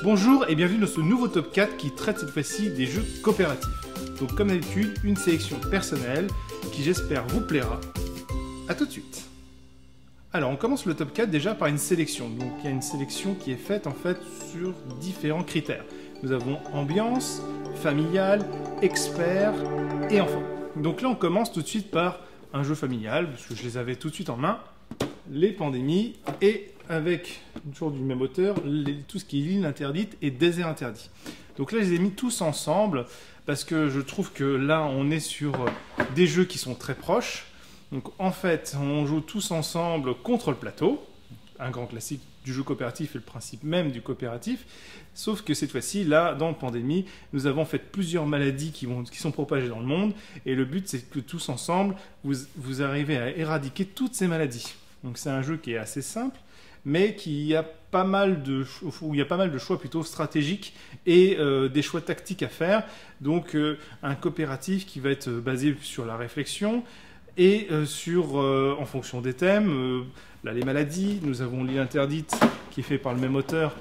Bonjour et bienvenue dans ce nouveau top 4 qui traite cette fois-ci des jeux coopératifs. Donc comme d'habitude, une sélection personnelle qui j'espère vous plaira. A tout de suite. Alors on commence le top 4 déjà par une sélection. Donc il y a une sélection qui est faite en fait sur différents critères. Nous avons ambiance, familial, expert et enfant. Donc là on commence tout de suite par un jeu familial, parce que je les avais tout de suite en main. Les pandémies et avec toujours du même auteur, tout ce qui est l'île interdite et désert interdit. Donc là je les ai mis tous ensemble parce que je trouve que là on est sur des jeux qui sont très proches. Donc en fait on joue tous ensemble contre le plateau, un grand classique du jeu coopératif et le principe même du coopératif, sauf que cette fois-ci, là, dans Pandémie, nous avons fait plusieurs maladies qui sont propagées dans le monde, et le but c'est que tous ensemble, vous arrivez à éradiquer toutes ces maladies. Donc c'est un jeu qui est assez simple, mais où il y a pas mal de choix plutôt stratégiques et des choix tactiques à faire. Donc un coopératif qui va être basé sur la réflexion et en fonction des thèmes. Là, les maladies, nous avons l'île interdite qui est fait par le même auteur,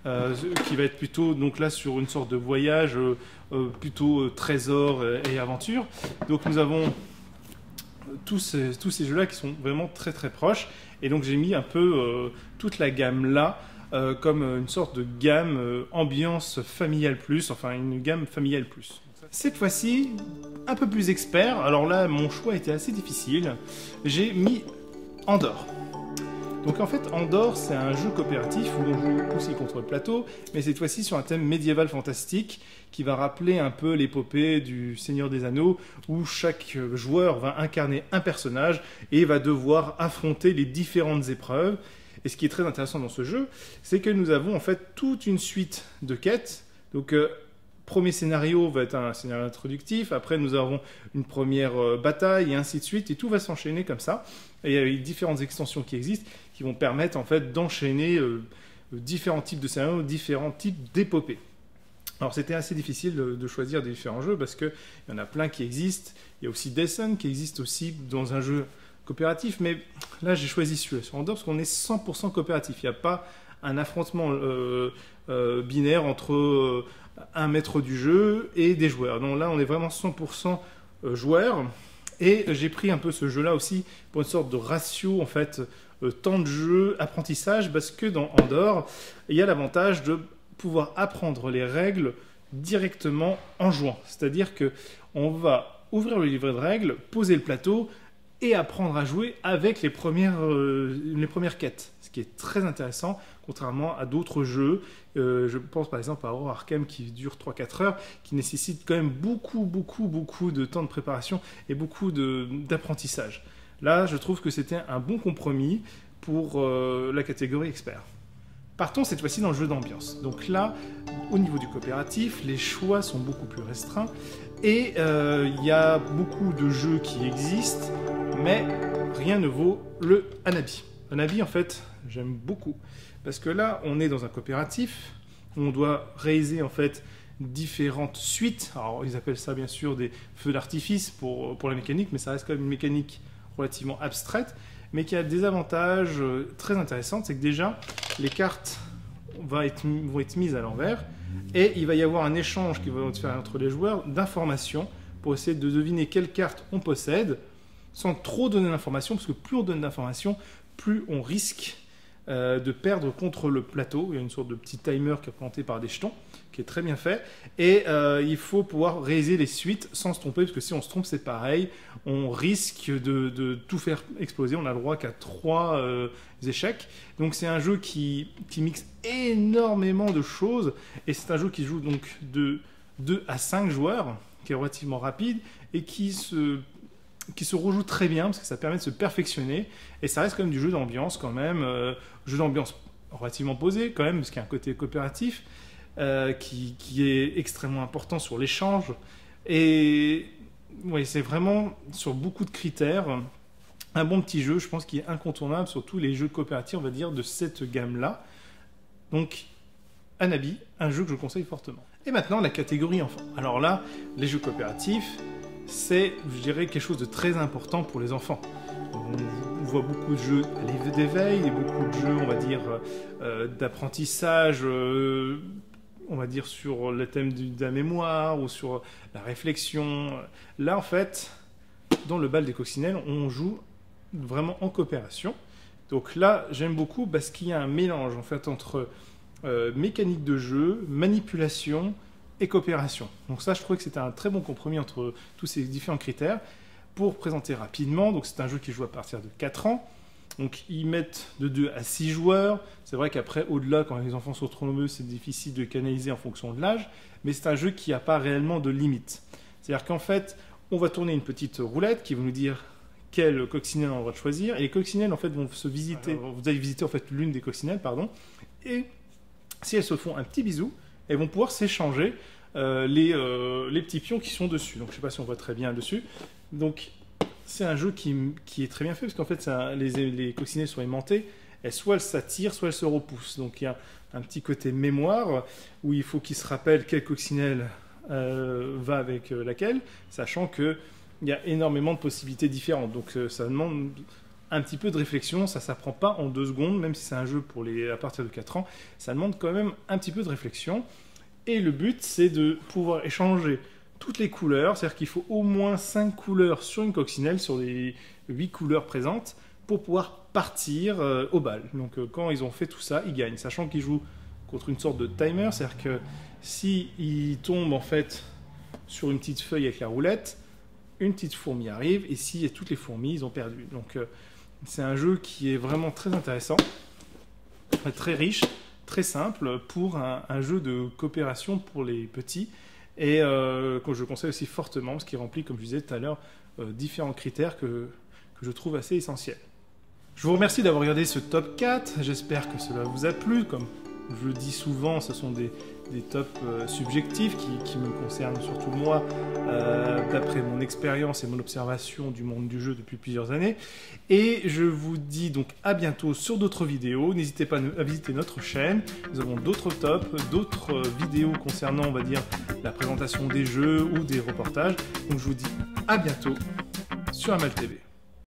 qui va être plutôt donc là sur une sorte de voyage plutôt trésor et aventure. Donc nous avons tous ces jeux-là qui sont vraiment très très proches. Et donc j'ai mis un peu toute la gamme là comme une sorte de gamme ambiance familiale plus, enfin une gamme familiale plus. Cette fois-ci, un peu plus expert. Alors là, mon choix était assez difficile. J'ai mis Andorre. Donc en fait, Andorre, c'est un jeu coopératif où on joue aussi contre le plateau, mais cette fois-ci sur un thème médiéval fantastique qui va rappeler un peu l'épopée du Seigneur des Anneaux, où chaque joueur va incarner un personnage et va devoir affronter les différentes épreuves. Et ce qui est très intéressant dans ce jeu, c'est que nous avons en fait toute une suite de quêtes. Donc premier scénario va être un scénario introductif, après nous avons une première bataille et ainsi de suite, et tout va s'enchaîner comme ça. Et il y a différentes extensions qui existent qui vont permettre en fait d'enchaîner différents types de scénarios, différents types d'épopées. Alors c'était assez difficile de choisir des différents jeux parce qu'il y en a plein qui existent. Il y a aussi Descent qui existe aussi dans un jeu coopératif, mais là j'ai choisi celui-là sur Andorre parce qu'on est 100% coopératif. Il n'y a pas un affrontement binaire entre un maître du jeu et des joueurs. Donc là on est vraiment 100% joueurs. Et j'ai pris un peu ce jeu-là aussi pour une sorte de ratio, en fait, temps de jeu, apprentissage, parce que dans Andorre, il y a l'avantage de pouvoir apprendre les règles directement en jouant. C'est-à-dire qu'on va ouvrir le livret de règles, poser le plateau et apprendre à jouer avec les premières quêtes. Ce qui est très intéressant, contrairement à d'autres jeux. Je pense par exemple à Horror Arkham qui dure 3-4 heures, qui nécessite quand même beaucoup de temps de préparation et beaucoup d'apprentissage. Là, je trouve que c'était un bon compromis pour la catégorie expert. Partons cette fois-ci dans le jeu d'ambiance. Donc là, au niveau du coopératif, les choix sont beaucoup plus restreints et il y a beaucoup de jeux qui existent, mais rien ne vaut le Hanabi. Hanabi, en fait, j'aime beaucoup. Parce que là, on est dans un coopératif, on doit réaliser en fait différentes suites. Alors, ils appellent ça bien sûr des feux d'artifice pour la mécanique, mais ça reste quand même une mécanique relativement abstraite, mais qui a des avantages très intéressants. C'est que déjà, les cartes vont être mises à l'envers, et il va y avoir un échange qui va se faire entre les joueurs d'informations pour essayer de deviner quelle carte on possède, sans trop donner d'informations, parce que plus on donne d'informations, plus on risque de perdre contre le plateau. Il y a une sorte de petit timer qui est représenté par des jetons, qui est très bien fait. Et il faut pouvoir réaliser les suites sans se tromper, parce que si on se trompe, c'est pareil. On risque de tout faire exploser. On n'a le droit qu'à 3 échecs. Donc c'est un jeu qui mixe énormément de choses. Et c'est un jeu qui joue donc de 2 à 5 joueurs, qui est relativement rapide et qui se rejoue très bien parce que ça permet de se perfectionner et ça reste quand même du jeu d'ambiance quand même, jeu d'ambiance relativement posé quand même parce qu'il y a un côté coopératif qui est extrêmement important sur l'échange et ouais, c'est vraiment sur beaucoup de critères un bon petit jeu, je pense qu'il est incontournable sur tous les jeux coopératifs on va dire de cette gamme là. Donc Hanabi, un jeu que je conseille fortement. Et maintenant la catégorie enfant. Alors là, les jeux coopératifs c'est, je dirais, quelque chose de très important pour les enfants. On voit beaucoup de jeux d'éveil et beaucoup de jeux, on va dire, d'apprentissage on va dire, sur le thème de la mémoire ou sur la réflexion. Là, en fait, dans le bal des coccinelles, on joue vraiment en coopération. Donc là, j'aime beaucoup parce qu'il y a un mélange en fait entre mécanique de jeu, manipulation et coopération. Donc ça, je trouvais que c'était un très bon compromis entre tous ces différents critères. Pour présenter rapidement, donc c'est un jeu qui joue à partir de 4 ans. Donc ils mettent de 2 à 6 joueurs. C'est vrai qu'après, au-delà, quand les enfants sont trop nombreux, c'est difficile de canaliser en fonction de l'âge. Mais c'est un jeu qui n'a pas réellement de limite. C'est-à-dire qu'en fait, on va tourner une petite roulette qui va nous dire quelle coccinelle on a le droit de choisir. Et les coccinelles, en fait, vont se visiter. Alors, vous allez visiter, en fait, l'une des coccinelles, pardon. Et si elles se font un petit bisou, elles vont pouvoir s'échanger les petits pions qui sont dessus. Donc, je ne sais pas si on voit très bien dessus. Donc, c'est un jeu qui est très bien fait, parce qu'en fait, les coccinelles sont aimantées. Et soit elles s'attirent, soit elles se repoussent. Donc, il y a un petit côté mémoire, où il faut qu'il se rappelle quelle coccinelle va avec laquelle, sachant qu'il y a énormément de possibilités différentes. Donc ça demande un petit peu de réflexion, ça ne s'apprend pas en 2 secondes, même si c'est un jeu pour à partir de 4 ans, ça demande quand même un petit peu de réflexion. Et le but, c'est de pouvoir échanger toutes les couleurs, c'est-à-dire qu'il faut au moins 5 couleurs sur une coccinelle, sur les 8 couleurs présentes, pour pouvoir partir au bal. Donc quand ils ont fait tout ça, ils gagnent, sachant qu'ils jouent contre une sorte de timer, c'est-à-dire que s'ils tombent en fait sur une petite feuille avec la roulette, une petite fourmi arrive, et si toutes les fourmis, ils ont perdu. Donc c'est un jeu qui est vraiment très intéressant, très riche, très simple pour un jeu de coopération pour les petits, et que je conseille aussi fortement, parce qu'il remplit, comme je disais tout à l'heure, différents critères que je trouve assez essentiels. Je vous remercie d'avoir regardé ce top 4, j'espère que cela vous a plu. Comme je le dis souvent, ce sont des tops subjectifs qui me concernent surtout moi, d'après mon expérience et mon observation du monde du jeu depuis plusieurs années. Et je vous dis donc à bientôt sur d'autres vidéos. N'hésitez pas à visiter notre chaîne. Nous avons d'autres tops, d'autres vidéos concernant, on va dire, la présentation des jeux ou des reportages. Donc je vous dis à bientôt sur Amal TV.